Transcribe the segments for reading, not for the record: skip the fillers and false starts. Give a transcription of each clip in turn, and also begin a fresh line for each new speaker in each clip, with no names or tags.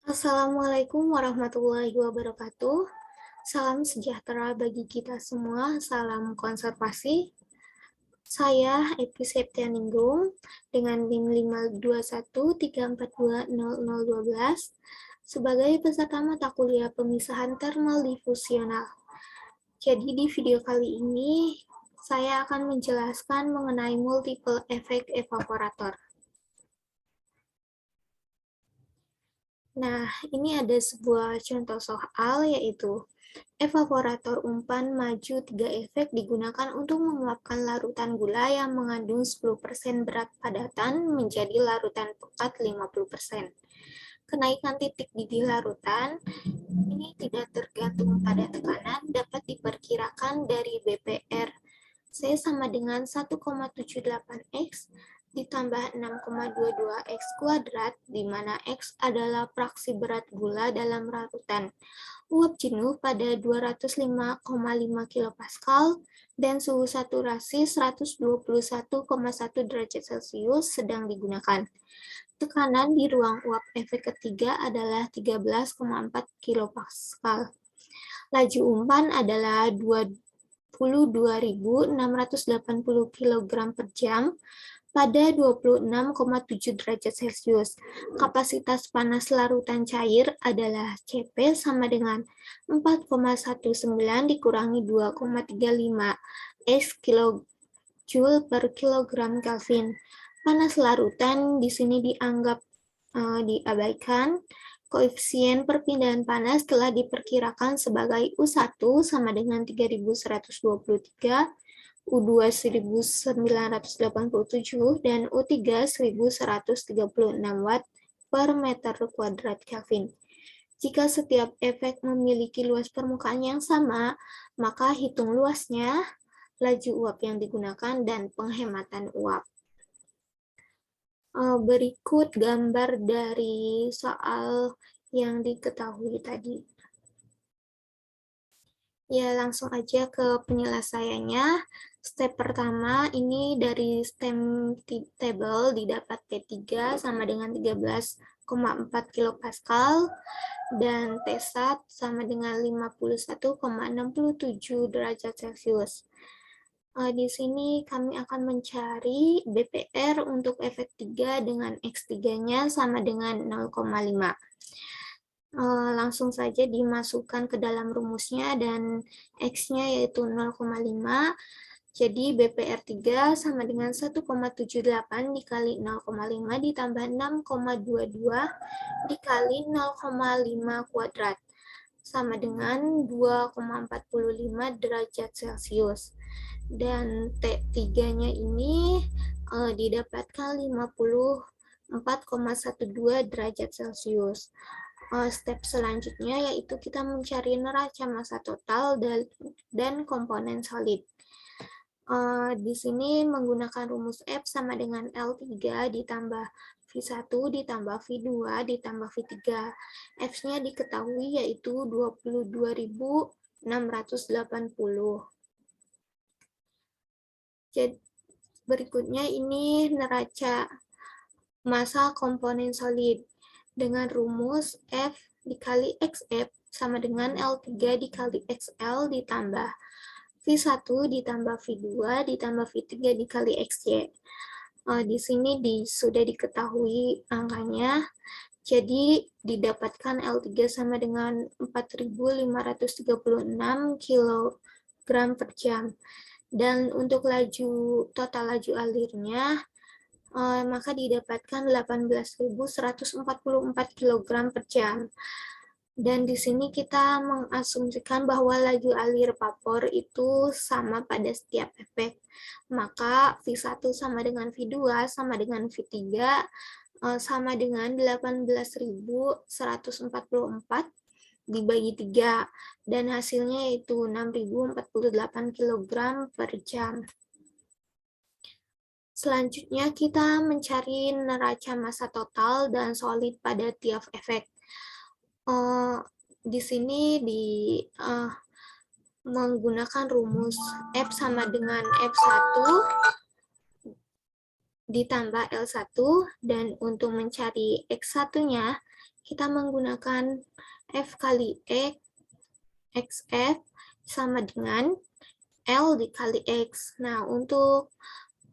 Assalamualaikum warahmatullahi wabarakatuh. Salam sejahtera bagi kita semua. Salam konservasi. Saya Epi Septianingrum dengan NIM 52134200012 sebagai peserta mata kuliah pemisahan thermal difusional. Jadi di video kali ini saya akan menjelaskan mengenai multiple efek evaporator. Nah, ini ada sebuah contoh soal yaitu evaporator umpan maju 3 efek digunakan untuk menguapkan larutan gula yang mengandung 10% berat padatan menjadi larutan pekat 50%. Kenaikan titik didih larutan ini tidak tergantung pada tekanan, dapat diperkirakan dari BPR C sama dengan 1,78X ditambah 6,22X kuadrat, di mana X adalah fraksi berat gula dalam larutan. Uap jenuh pada 205,5 kPa dan suhu saturasi 121,1 derajat Celcius sedang digunakan. Tekanan di ruang uap efek ketiga adalah 13,4 kPa. Laju umpan adalah 22.680 kg per jam pada 26,7 derajat Celcius. Kapasitas panas larutan cair adalah Cp sama dengan 4,19 dikurangi 2,35 S kilojoule per kilogram Kelvin. Panas larutan di sini dianggap diabaikan. Koefisien perpindahan panas telah diperkirakan sebagai U1 sama dengan 3123, U2 1987, dan U3 1136 Watt per meter kuadrat Kelvin. Jika setiap efek memiliki luas permukaan yang sama, maka hitung luasnya, laju uap yang digunakan, dan penghematan uap. Berikut gambar dari soal yang diketahui tadi. Ya, langsung aja ke penyelesaiannya. Step pertama, ini dari stem table didapat P3 sama dengan 13,4 kPa dan T1 sama dengan 51,67 derajat Celcius. Di sini kami akan mencari BPR untuk efek 3 dengan X3-nya sama dengan 0,5. Langsung saja dimasukkan ke dalam rumusnya dan X-nya yaitu 0,5. Jadi BPR 3 sama dengan 1,78 dikali 0,5 ditambah 6,22 dikali 0,5 kuadrat sama dengan 2,45 derajat Celcius. Dan T3-nya ini didapatkan 54,12 derajat Celcius. Step selanjutnya yaitu kita mencari neraca massa total dan komponen solid. Di sini menggunakan rumus F sama dengan L3 ditambah V1 ditambah V2 ditambah V3. F-nya diketahui yaitu 22.680. Jadi, berikutnya ini neraca massa komponen solid dengan rumus F dikali XF sama dengan L3 dikali XL ditambah V1 ditambah V2 ditambah V3 dikali XY. Di sini sudah diketahui angkanya, jadi didapatkan L3 sama dengan 4.536 kg per jam. Dan untuk total laju alirnya, maka didapatkan 18.144 kg per jam. Dan di sini kita mengasumsikan bahwa laju alir vapor itu sama pada setiap efek. Maka V1 sama dengan V2 sama dengan V3 sama dengan 18.144 dibagi 3, dan hasilnya yaitu 6.048 kg per jam. Selanjutnya kita mencari neraca massa total dan solid pada tiap efek. Di sini menggunakan rumus F sama dengan F1 ditambah L1, dan untuk mencari X1-nya kita menggunakan F kali X, XF sama dengan L dikali X. Nah, untuk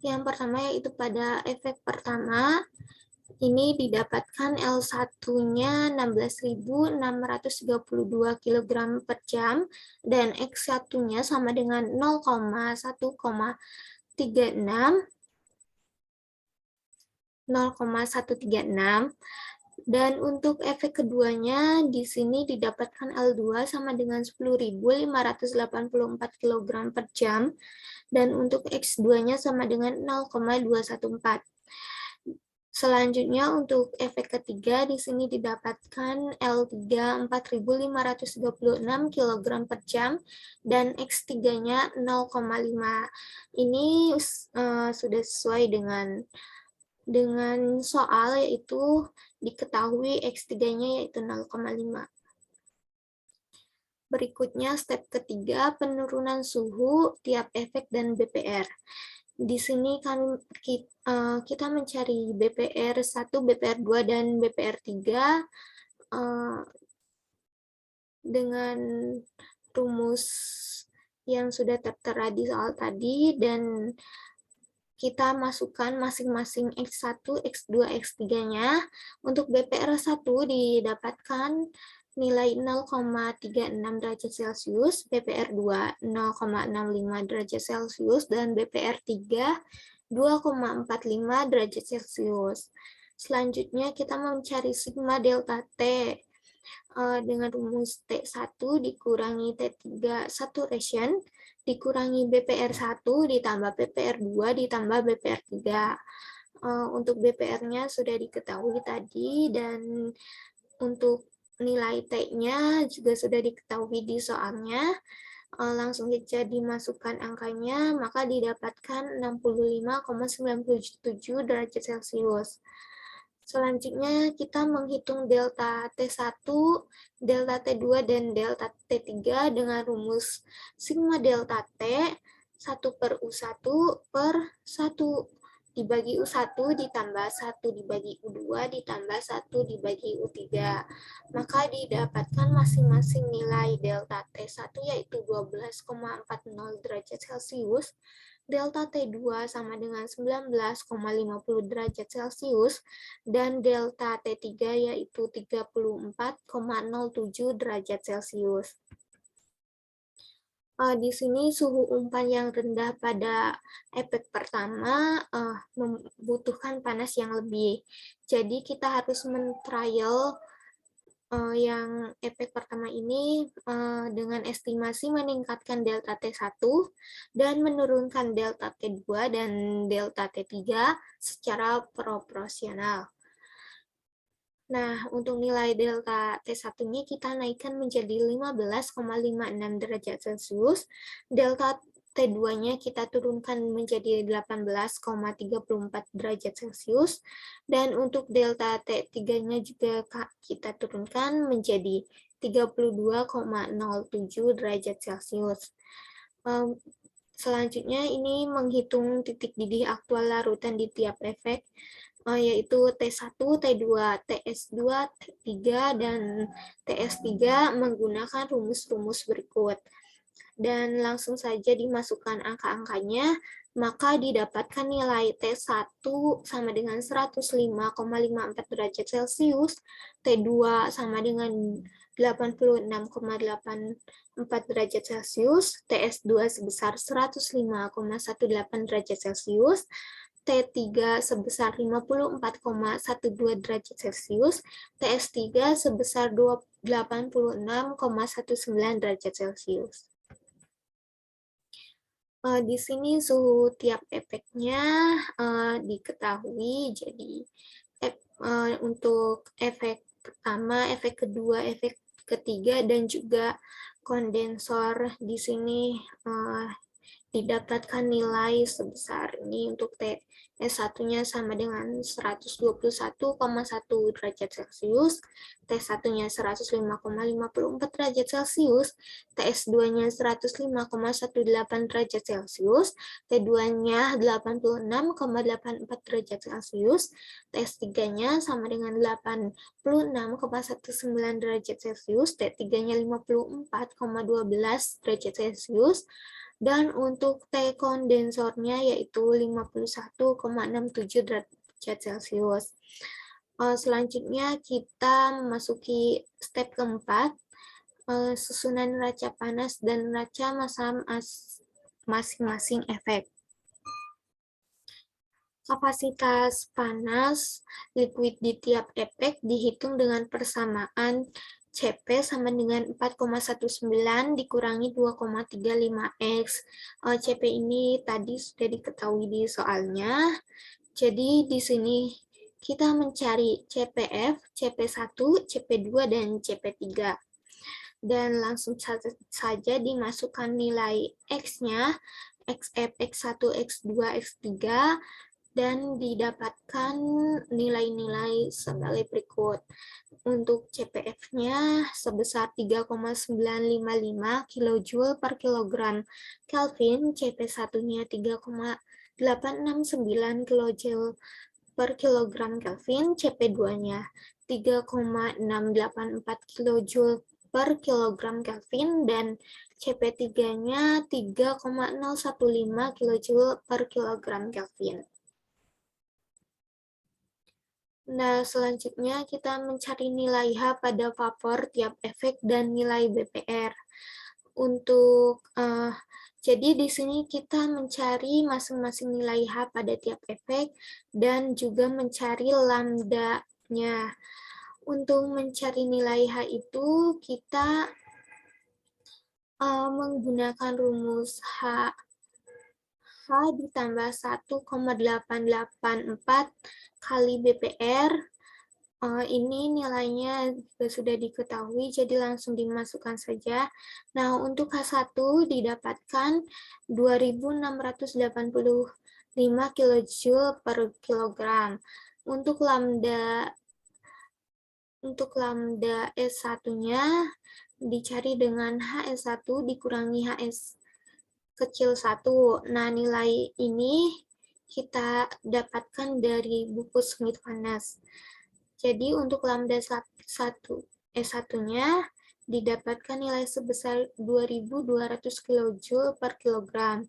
yang pertama yaitu pada efek pertama, ini didapatkan L1-nya 16.632 kg per jam, dan X1-nya sama dengan 0,136. Dan untuk efek keduanya, di sini didapatkan L2 sama dengan 10.584 kg per jam, dan untuk X2-nya sama dengan 0,214. Selanjutnya untuk efek ketiga di sini didapatkan L3 4.536 kg per jam dan X3-nya 0,5. Ini sudah sesuai dengan soal, yaitu diketahui X3-nya yaitu 0,5. Berikutnya step ketiga, penurunan suhu, tiap efek, dan BPR. Di sini kita mencari BPR 1, BPR 2, dan BPR 3 dengan rumus yang sudah tertera di soal tadi, dan kita masukkan masing-masing X1, X2, X3-nya. Untuk BPR 1 didapatkan nilai 0,36 derajat Celcius, BPR 2 0,65 derajat Celcius, dan BPR 3 2,45 derajat Celcius. Selanjutnya kita mencari sigma delta T dengan rumus T1 dikurangi T3 saturation dikurangi BPR 1 ditambah BPR 2 ditambah BPR 3. Untuk BPR-nya sudah diketahui tadi, dan untuk nilai T-nya juga sudah diketahui di soalnya. Langsung saja dimasukkan angkanya, maka didapatkan 65,97 derajat Celcius. Selanjutnya kita menghitung delta T1, delta T2, dan delta T3 dengan rumus sigma delta T 1 per U1 per 1 dibagi U1 ditambah 1 dibagi U2 ditambah 1 dibagi U3. Maka didapatkan masing-masing nilai delta T1 yaitu 12,40 derajat Celcius, delta T2 sama dengan 19,50 derajat Celcius, dan delta T3 yaitu 34,07 derajat Celcius. Di sini suhu umpan yang rendah pada efek pertama membutuhkan panas yang lebih. Jadi kita harus men-trial yang efek pertama ini dengan estimasi meningkatkan delta T1 dan menurunkan delta T2 dan delta T3 secara proporsional. Nah, untuk nilai delta T1-nya kita naikkan menjadi 15,56 derajat Celcius, delta T2-nya kita turunkan menjadi 18,34 derajat Celcius, dan untuk delta T3-nya juga kita turunkan menjadi 32,07 derajat Celcius. Selanjutnya ini menghitung titik didih aktual larutan di tiap efek, yaitu T1, T2, TS2, T3, dan TS3 menggunakan rumus-rumus berikut. Dan langsung saja dimasukkan angka-angkanya, maka didapatkan nilai T1 sama dengan 105,54 derajat Celcius, T2 sama dengan 86,84 derajat Celcius, TS2 sebesar 105,18 derajat Celcius, T3 sebesar 54,12 derajat Celcius, TS3 sebesar 86,19 derajat Celcius. Di sini suhu tiap efeknya diketahui, jadi untuk efek pertama, efek kedua, efek ketiga, dan juga kondensor di sini didapatkan nilai sebesar ini untuk T1-nya sama dengan 121,1 derajat Celcius, T1-nya 105,54 derajat Celcius, TS2-nya 105,18 derajat Celcius, T2-nya 86,84 derajat Celcius, TS3-nya sama dengan 86,19 derajat Celcius, T3-nya 54,12 derajat Celcius, dan untuk T kondensornya yaitu 51,67 derajat Celcius. Selanjutnya kita memasuki step keempat, susunan neraca panas dan neraca massa masing-masing efek. Kapasitas panas liquid di tiap efek dihitung dengan persamaan CP sama dengan 4,19 dikurangi 2,35X. CP ini tadi sudah diketahui di soalnya. Jadi di sini kita mencari CPF, CP1, CP2, dan CP3. Dan langsung saja dimasukkan nilai X-nya, XF, X1, X2, X3, dan didapatkan nilai-nilai sebagai berikut. Untuk CPF-nya sebesar 3,955 kJ per kilogram Kelvin, CP1-nya 3,869 kJ per kilogram Kelvin, CP2-nya 3,684 kJ per kilogram Kelvin, dan CP3-nya 3,015 kJ per kilogram Kelvin. Nah, selanjutnya kita mencari nilai H pada vapor tiap efek dan nilai BPR. Jadi di sini kita mencari masing-masing nilai H pada tiap efek dan juga mencari lambda-nya. Untuk mencari nilai H itu kita menggunakan rumus H ditambah 1,884 kali BPR. Ini nilainya juga sudah diketahui, jadi langsung dimasukkan saja. Nah, untuk H1 didapatkan 2.685 kJ per kilogram. Untuk lambda S1-nya dicari dengan HS1 dikurangi HS kecil 1. Nah, nilai ini kita dapatkan dari buku Smith panas. Jadi, untuk lambda S1-nya didapatkan nilai sebesar 2.200 kJ per kilogram.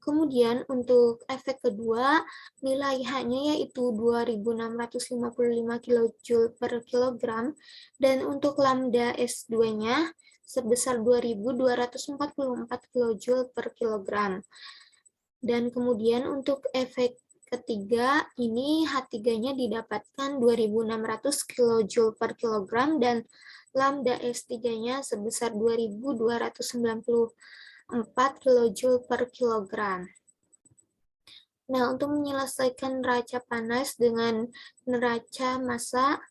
Kemudian, untuk efek kedua, nilai H-nya yaitu 2.655 kJ per kilogram, dan untuk lambda S2-nya sebesar 2.244 kJ per kilogram. Dan kemudian untuk efek ketiga, ini H3-nya didapatkan 2.600 kJ per kilogram, dan lambda S3-nya sebesar 2.294 kJ per kilogram. Nah, untuk menyelesaikan neraca panas dengan neraca massa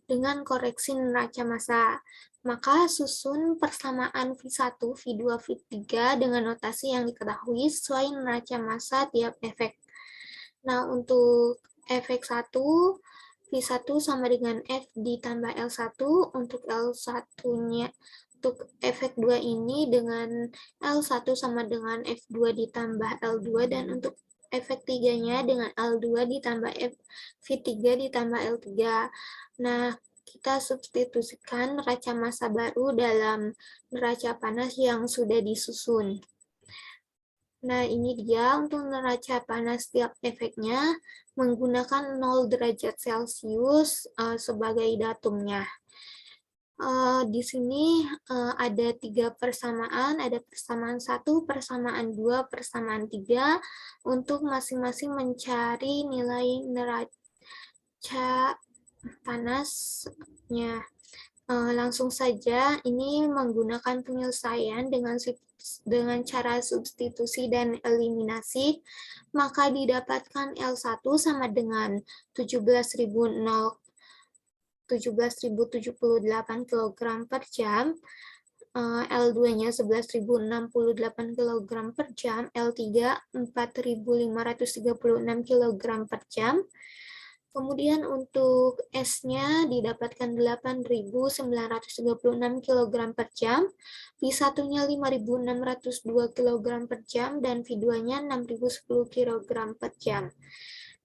dengan koreksi neraca massa, maka susun persamaan V1, V2, V3 dengan notasi yang diketahui sesuai neraca massa tiap efek. Nah, untuk efek 1, V1 sama dengan F ditambah L1, untuk L1-nya, untuk efek 2 ini dengan L1 sama dengan F2 ditambah L2, dan untuk efek 3-nya dengan L2 ditambah V3 ditambah L3. Nah, kita substitusikan neraca massa baru dalam neraca panas yang sudah disusun. Nah, ini dia untuk neraca panas tiap efeknya menggunakan 0 derajat Celcius sebagai datumnya. Di sini ada 3 persamaan, ada persamaan 1, persamaan 2, persamaan 3, untuk masing-masing mencari nilai neraca panasnya. Langsung saja, ini menggunakan penyelesaian dengan cara substitusi dan eliminasi, maka didapatkan L1 sama dengan 17.078 kg per jam, L2-nya 11.068 kg per jam, L3 4.536 kg per jam. Kemudian untuk S-nya didapatkan 8.936 kg per jam, V1-nya 5.602 kg per jam, dan V2-nya 6.010 kg per jam.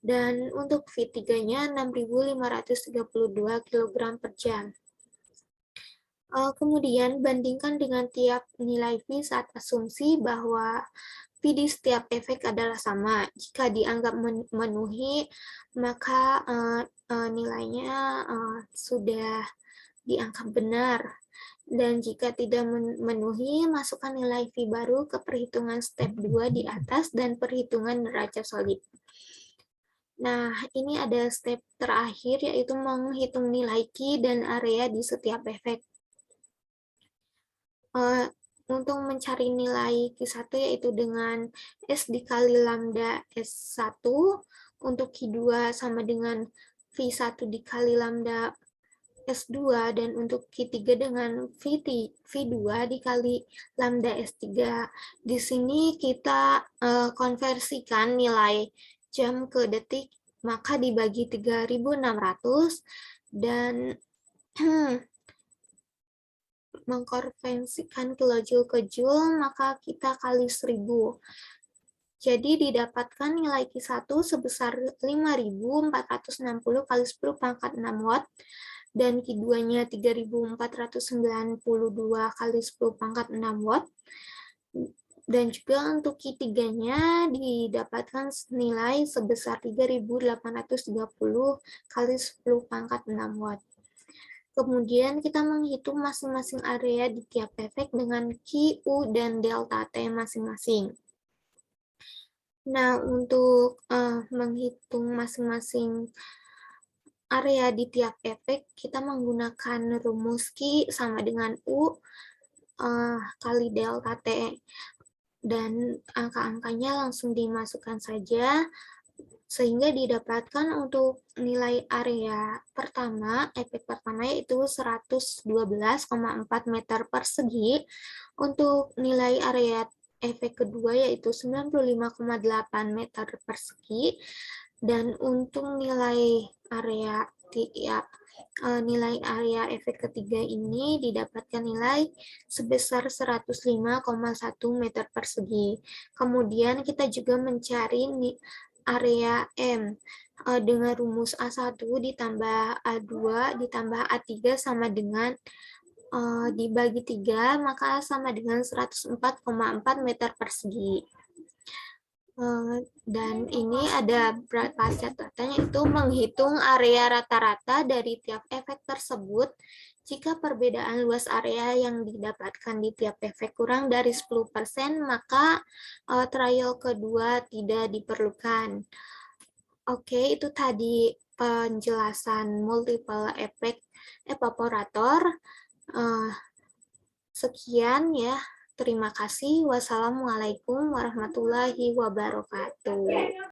Dan untuk V3-nya 6.532 kg per jam. Kemudian bandingkan dengan tiap nilai V saat asumsi bahwa V di setiap efek adalah sama. Jika dianggap memenuhi, maka nilainya sudah dianggap benar. Dan jika tidak memenuhi, masukkan nilai V baru ke perhitungan step 2 di atas dan perhitungan neraca solid. Nah, ini ada step terakhir, yaitu menghitung nilai Q dan area di setiap efek. Untuk mencari nilai Q1 yaitu dengan S dikali lambda S1, untuk Q2 sama dengan V1 dikali lambda S2, dan untuk Q3 dengan V2 dikali lambda S3. Di sini kita konversikan nilai jam ke detik, maka dibagi 3.600, dan mengkonversikan kilojoule ke joule, maka kita kali 1000. Jadi didapatkan nilai Q1 sebesar 5.460 kali 10 pangkat 6 watt, dan Q2-nya 3.492 kali 10 pangkat 6 watt, dan juga untuk Q3-nya didapatkan nilai sebesar 3.830 kali 10 pangkat 6 watt. Kemudian kita menghitung masing-masing area di tiap efek dengan Q, U, dan delta T masing-masing. Nah, untuk menghitung masing-masing area di tiap efek, kita menggunakan rumus Q sama dengan U kali delta T. Dan angka-angkanya langsung dimasukkan saja, sehingga didapatkan untuk nilai area pertama, efek pertama yaitu 112,4 meter persegi, untuk nilai area efek kedua yaitu 95,8 meter persegi, dan untuk nilai area efek ketiga ini didapatkan nilai sebesar 105,1 meter persegi. Kemudian kita juga mencari area M dengan rumus A1 ditambah A2 ditambah A3 sama dengan dibagi 3, maka sama dengan 104,4 meter persegi. Dan ini ada beberapa catatannya, itu menghitung area rata-rata dari tiap efek tersebut. Jika perbedaan luas area yang didapatkan di tiap efek kurang dari 10%, maka trial kedua tidak diperlukan. Oke, itu tadi penjelasan multiple effect evaporator. Sekian ya. Terima kasih. Wassalamualaikum warahmatullahi wabarakatuh.